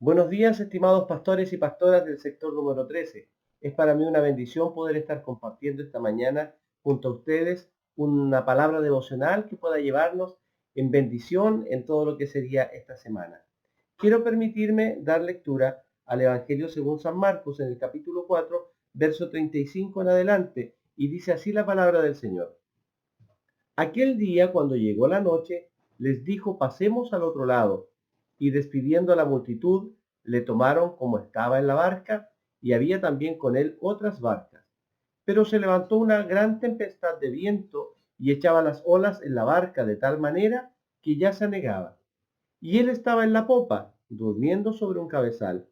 Buenos días, estimados pastores y pastoras del sector número 13. Es para mí una bendición poder estar compartiendo esta mañana junto a ustedes una palabra devocional que pueda llevarnos en bendición en todo lo que sería esta semana. Quiero permitirme dar lectura al Evangelio según San Marcos en el capítulo 4, verso 35 en adelante, y dice así la palabra del Señor. Aquel día, cuando llegó la noche, les dijo, pasemos al otro lado. Y despidiendo a la multitud, le tomaron como estaba en la barca, y había también con él otras barcas. Pero se levantó una gran tempestad de viento y echaba las olas en la barca de tal manera que ya se anegaba. Y él estaba en la popa, durmiendo sobre un cabezal.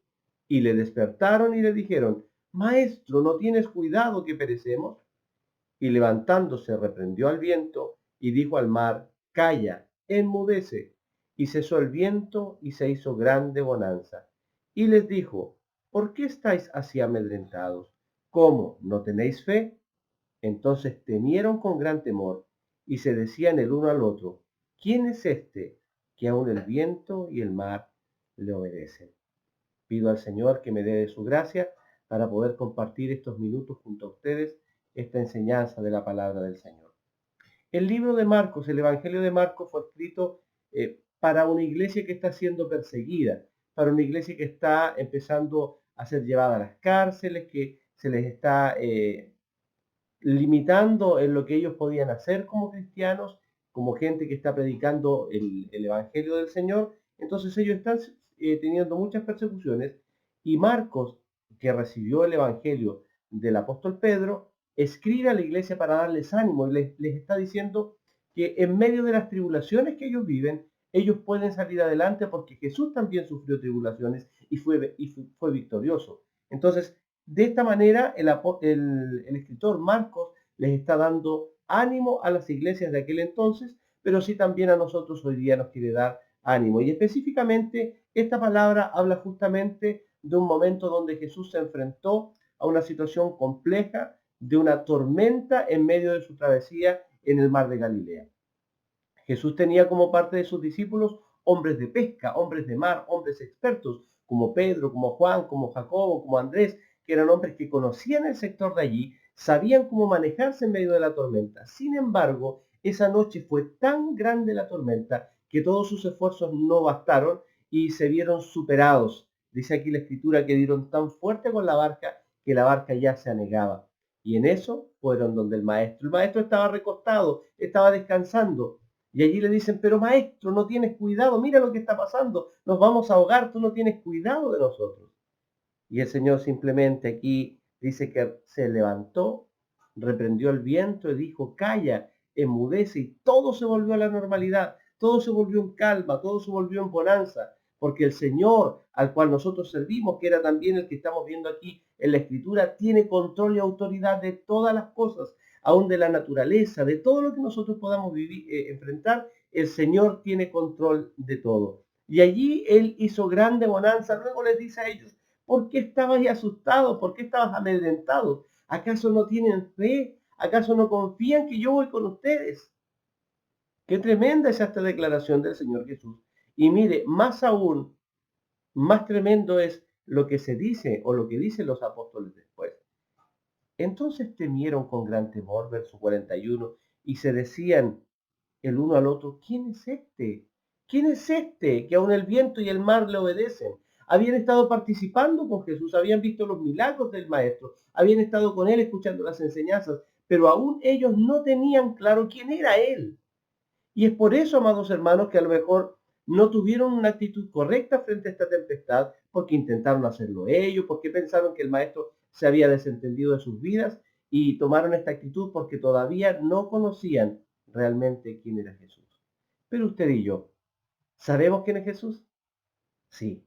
Y le despertaron y le dijeron, Maestro, ¿no tienes cuidado que perecemos? Y levantándose reprendió al viento y dijo al mar, Calla, enmudece. Y cesó el viento y se hizo grande bonanza. Y les dijo, ¿por qué estáis así amedrentados? ¿Cómo? ¿No tenéis fe? Entonces temieron con gran temor y se decían el uno al otro, ¿quién es este que aun el viento y el mar le obedecen? Pido al Señor que me dé de su gracia para poder compartir estos minutos junto a ustedes esta enseñanza de la palabra del Señor. El libro de Marcos, el Evangelio de Marcos fue escrito para una iglesia que está siendo perseguida, para una iglesia que está empezando a ser llevada a las cárceles, que se les está limitando en lo que ellos podían hacer como cristianos, como gente que está predicando el Evangelio del Señor. Entonces ellos están teniendo muchas persecuciones y Marcos, que recibió el Evangelio del apóstol Pedro, escribe a la iglesia para darles ánimo y les está diciendo que en medio de las tribulaciones que ellos viven, ellos pueden salir adelante porque Jesús también sufrió tribulaciones y fue victorioso. Entonces, de esta manera, el escritor Marcos les está dando ánimo a las iglesias de aquel entonces, pero sí también a nosotros hoy día nos quiere dar ánimo. Y específicamente, esta palabra habla justamente de un momento donde Jesús se enfrentó a una situación compleja, de una tormenta en medio de su travesía en el mar de Galilea. Jesús tenía como parte de sus discípulos hombres de pesca, hombres de mar, hombres expertos, como Pedro, como Juan, como Jacobo, como Andrés, que eran hombres que conocían el sector de allí, sabían cómo manejarse en medio de la tormenta. Sin embargo, esa noche fue tan grande la tormenta que todos sus esfuerzos no bastaron y se vieron superados. Dice aquí la escritura que dieron tan fuerte con la barca que la barca ya se anegaba. Y en eso fueron donde el maestro. El maestro estaba recostado, estaba descansando. Y allí le dicen, pero maestro, no tienes cuidado, mira lo que está pasando, nos vamos a ahogar, tú no tienes cuidado de nosotros. Y el Señor simplemente aquí dice que se levantó, reprendió el viento y dijo, calla, enmudece, y todo se volvió a la normalidad, todo se volvió en calma, todo se volvió en bonanza, porque el Señor al cual nosotros servimos, que era también el que estamos viendo aquí en la Escritura, tiene control y autoridad de todas las cosas, aún de la naturaleza, de todo lo que nosotros podamos vivir, enfrentar, el Señor tiene control de todo. Y allí Él hizo grande bonanza, luego les dice a ellos, ¿por qué estabas asustados? ¿Por qué estabas amedrentados? ¿Acaso no tienen fe? ¿Acaso no confían que yo voy con ustedes? Qué tremenda es esta declaración del Señor Jesús. Y mire, más aún, más tremendo es lo que se dice o lo que dicen los apóstoles después. Entonces temieron con gran temor, verso 41, y se decían el uno al otro, ¿quién es este? ¿Quién es este que aun el viento y el mar le obedecen? Habían estado participando con Jesús, habían visto los milagros del Maestro, habían estado con él escuchando las enseñanzas, pero aún ellos no tenían claro quién era él. Y es por eso, amados hermanos, que a lo mejor no tuvieron una actitud correcta frente a esta tempestad, porque intentaron hacerlo ellos, porque pensaron que el Maestro se había desentendido de sus vidas y tomaron esta actitud porque todavía no conocían realmente quién era Jesús. Pero usted y yo, ¿sabemos quién es Jesús? Sí.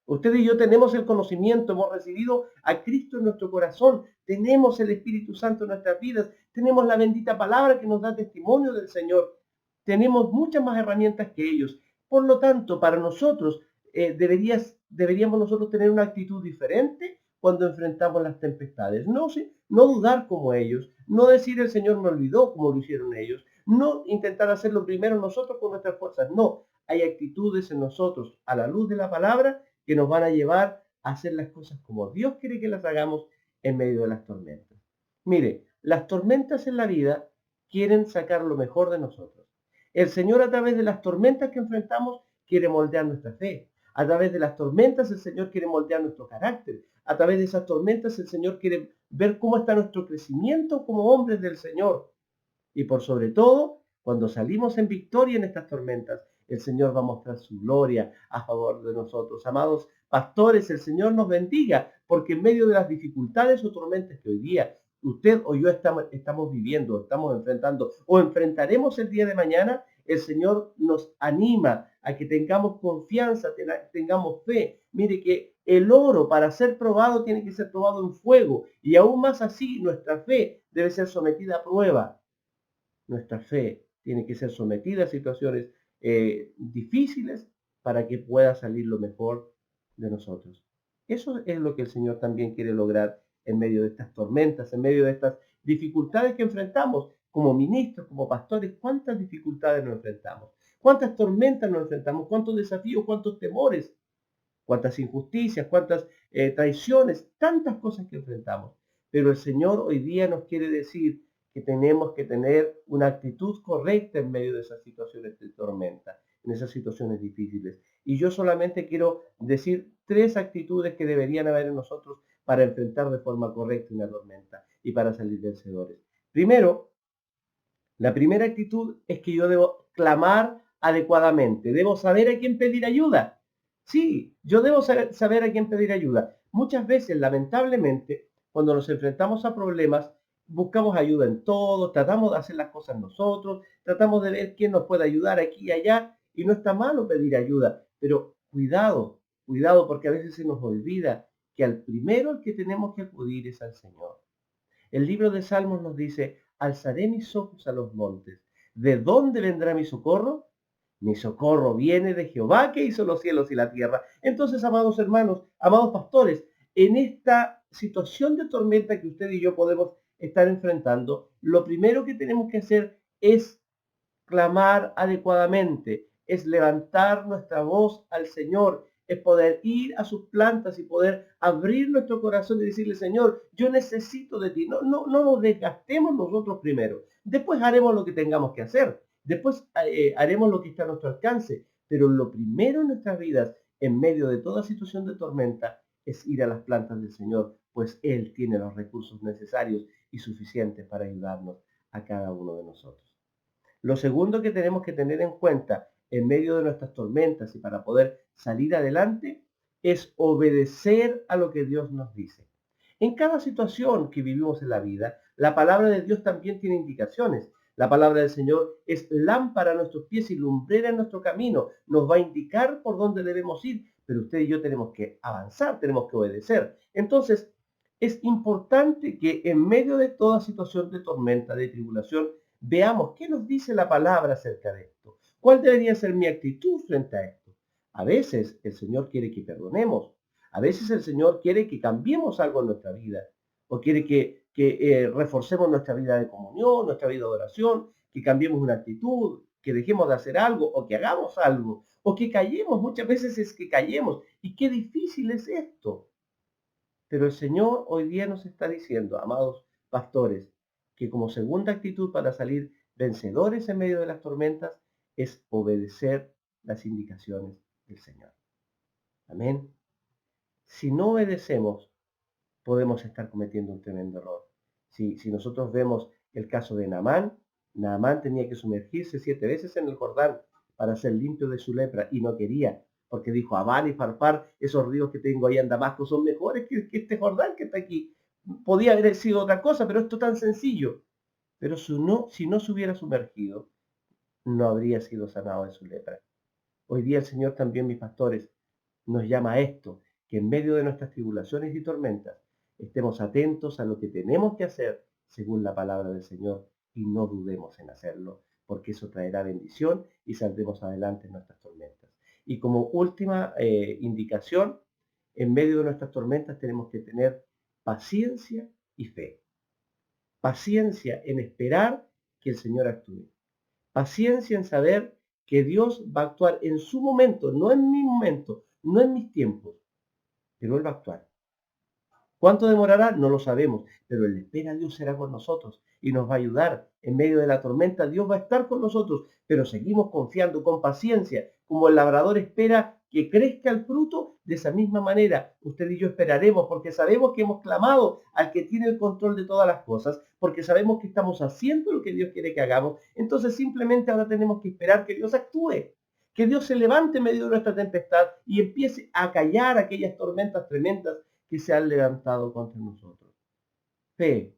Usted y yo tenemos el conocimiento, hemos recibido a Cristo en nuestro corazón, tenemos el Espíritu Santo en nuestras vidas, tenemos la bendita palabra que nos da testimonio del Señor, tenemos muchas más herramientas que ellos. Por lo tanto, para nosotros, deberíamos nosotros tener una actitud diferente cuando enfrentamos las tempestades. No, no dudar como ellos, no decir el Señor me olvidó como lo hicieron ellos, no intentar hacerlo primero nosotros con nuestras fuerzas, no, hay actitudes en nosotros a la luz de la palabra que nos van a llevar a hacer las cosas como Dios quiere que las hagamos en medio de las tormentas. Mire, las tormentas en la vida quieren sacar lo mejor de nosotros. El Señor, a través de las tormentas que enfrentamos, quiere moldear nuestra fe. A través de las tormentas el Señor quiere moldear nuestro carácter. A través de esas tormentas el Señor quiere ver cómo está nuestro crecimiento como hombres del Señor. Y por sobre todo, cuando salimos en victoria en estas tormentas, el Señor va a mostrar su gloria a favor de nosotros. Amados pastores, el Señor nos bendiga, porque en medio de las dificultades o tormentas que hoy día usted o yo estamos viviendo, estamos enfrentando o enfrentaremos el día de mañana, el Señor nos anima a que tengamos confianza, tengamos fe. Mire que el oro, para ser probado, tiene que ser probado en fuego, y aún más así nuestra fe debe ser sometida a prueba. Nuestra fe tiene que ser sometida a situaciones difíciles para que pueda salir lo mejor de nosotros. Eso es lo que el Señor también quiere lograr en medio de estas tormentas, en medio de estas dificultades que enfrentamos como ministros, como pastores. ¿Cuántas dificultades nos enfrentamos? ¿Cuántas tormentas nos enfrentamos? ¿Cuántos desafíos? ¿Cuántos temores? ¿Cuántas injusticias? ¿Cuántas traiciones? Tantas cosas que enfrentamos. Pero el Señor hoy día nos quiere decir que tenemos que tener una actitud correcta en medio de esas situaciones de tormenta, en esas situaciones difíciles. Y yo solamente quiero decir 3 actitudes que deberían haber en nosotros para enfrentar de forma correcta una tormenta y para salir vencedores. Primero, la primera actitud es que yo debo clamar adecuadamente, debo saber a quién pedir ayuda. Sí, yo debo saber a quién pedir ayuda. Muchas veces, lamentablemente, cuando nos enfrentamos a problemas, buscamos ayuda en todo, tratamos de hacer las cosas nosotros, tratamos de ver quién nos puede ayudar aquí y allá, y no está malo pedir ayuda, pero cuidado, cuidado, porque a veces se nos olvida que al primero al que tenemos que acudir es al Señor. El libro de Salmos nos dice: alzaré mis ojos a los montes. ¿De dónde vendrá mi socorro? Mi socorro viene de Jehová, que hizo los cielos y la tierra. Entonces, amados hermanos, amados pastores, en esta situación de tormenta que usted y yo podemos estar enfrentando, lo primero que tenemos que hacer es clamar adecuadamente, es levantar nuestra voz al Señor, es poder ir a sus plantas y poder abrir nuestro corazón y decirle: Señor, yo necesito de ti. No nos desgastemos nosotros primero. Después haremos lo que tengamos que hacer. Después haremos lo que está a nuestro alcance. Pero lo primero en nuestras vidas, en medio de toda situación de tormenta, es ir a las plantas del Señor, pues Él tiene los recursos necesarios y suficientes para ayudarnos a cada uno de nosotros. Lo segundo que tenemos que tener en cuenta en medio de nuestras tormentas y para poder salir adelante es obedecer a lo que Dios nos dice. En cada situación que vivimos en la vida, la palabra de Dios también tiene indicaciones. La palabra del Señor es lámpara a nuestros pies y lumbrera en nuestro camino. Nos va a indicar por dónde debemos ir, pero usted y yo tenemos que avanzar, tenemos que obedecer. Entonces, es importante que en medio de toda situación de tormenta, de tribulación, veamos qué nos dice la palabra acerca de esto. ¿Cuál debería ser mi actitud frente a esto? A veces el Señor quiere que perdonemos. A veces el Señor quiere que cambiemos algo en nuestra vida. O quiere que reforcemos nuestra vida de comunión, nuestra vida de oración, que cambiemos una actitud, que dejemos de hacer algo o que hagamos algo. O que callemos. Muchas veces es que callemos. Y qué difícil es esto. Pero el Señor hoy día nos está diciendo, amados pastores, que como segunda actitud para salir vencedores en medio de las tormentas es obedecer las indicaciones del Señor. Amén. Si no obedecemos, podemos estar cometiendo un tremendo error. Si nosotros vemos el caso de Naamán, Naamán tenía que sumergirse 7 veces en el Jordán para ser limpio de su lepra y no quería, porque dijo: Abán y Farpar, esos ríos que tengo ahí en Damasco son mejores que este Jordán que está aquí. Podía haber sido otra cosa, pero esto es tan sencillo. Pero si no se hubiera sumergido, no habría sido sanado de su lepra. Hoy día el Señor también, mis pastores, nos llama a esto, que en medio de nuestras tribulaciones y tormentas estemos atentos a lo que tenemos que hacer según la palabra del Señor y no dudemos en hacerlo, porque eso traerá bendición y saldremos adelante en nuestras tormentas. Y como última indicación, en medio de nuestras tormentas tenemos que tener paciencia y fe. Paciencia en esperar que el Señor actúe. Paciencia en saber que Dios va a actuar en su momento, no en mi momento, no en mis tiempos, pero Él va a actuar. ¿Cuánto demorará? No lo sabemos, pero el espera a Dios será con nosotros y nos va a ayudar. En medio de la tormenta, Dios va a estar con nosotros, pero seguimos confiando con paciencia, como el labrador espera que crezca el fruto. De esa misma manera, usted y yo esperaremos, porque sabemos que hemos clamado al que tiene el control de todas las cosas, porque sabemos que estamos haciendo lo que Dios quiere que hagamos. Entonces simplemente ahora tenemos que esperar que Dios actúe, que Dios se levante en medio de nuestra tempestad y empiece a callar aquellas tormentas tremendas que se han levantado contra nosotros. Fe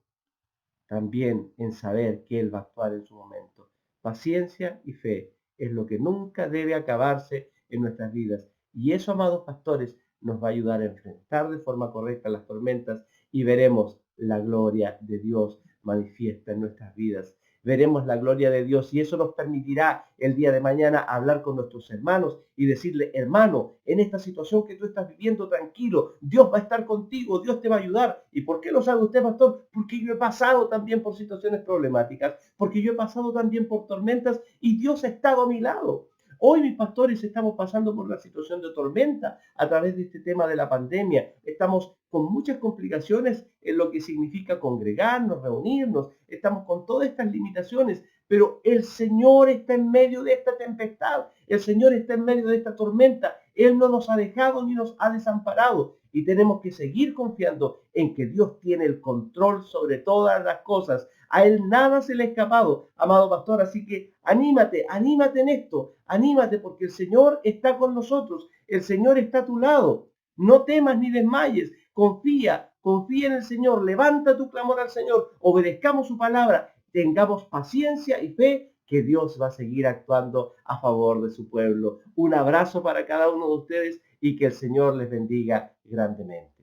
también en saber que Él va a actuar en su momento. Paciencia y fe es lo que nunca debe acabarse en nuestras vidas. Y eso, amados pastores, nos va a ayudar a enfrentar de forma correcta las tormentas y veremos la gloria de Dios manifiesta en nuestras vidas. Veremos la gloria de Dios y eso nos permitirá el día de mañana hablar con nuestros hermanos y decirle, hermano, en esta situación que tú estás viviendo, tranquilo, Dios va a estar contigo, Dios te va a ayudar. ¿Y por qué lo sabe usted, pastor? Porque yo he pasado también por situaciones problemáticas, porque yo he pasado también por tormentas y Dios ha estado a mi lado. Hoy, mis pastores, estamos pasando por una situación de tormenta a través de este tema de la pandemia. Estamos con muchas complicaciones en lo que significa congregarnos, reunirnos. Estamos con todas estas limitaciones, pero el Señor está en medio de esta tempestad. El Señor está en medio de esta tormenta. Él no nos ha dejado ni nos ha desamparado. Y tenemos que seguir confiando en que Dios tiene el control sobre todas las cosas. A Él nada se le ha escapado, amado pastor. Así que anímate, anímate en esto. Anímate porque el Señor está con nosotros. El Señor está a tu lado. No temas ni desmayes. Confía, confía en el Señor. Levanta tu clamor al Señor. Obedezcamos su palabra. Tengamos paciencia y fe que Dios va a seguir actuando a favor de su pueblo. Un abrazo para cada uno de ustedes y que el Señor les bendiga grandemente.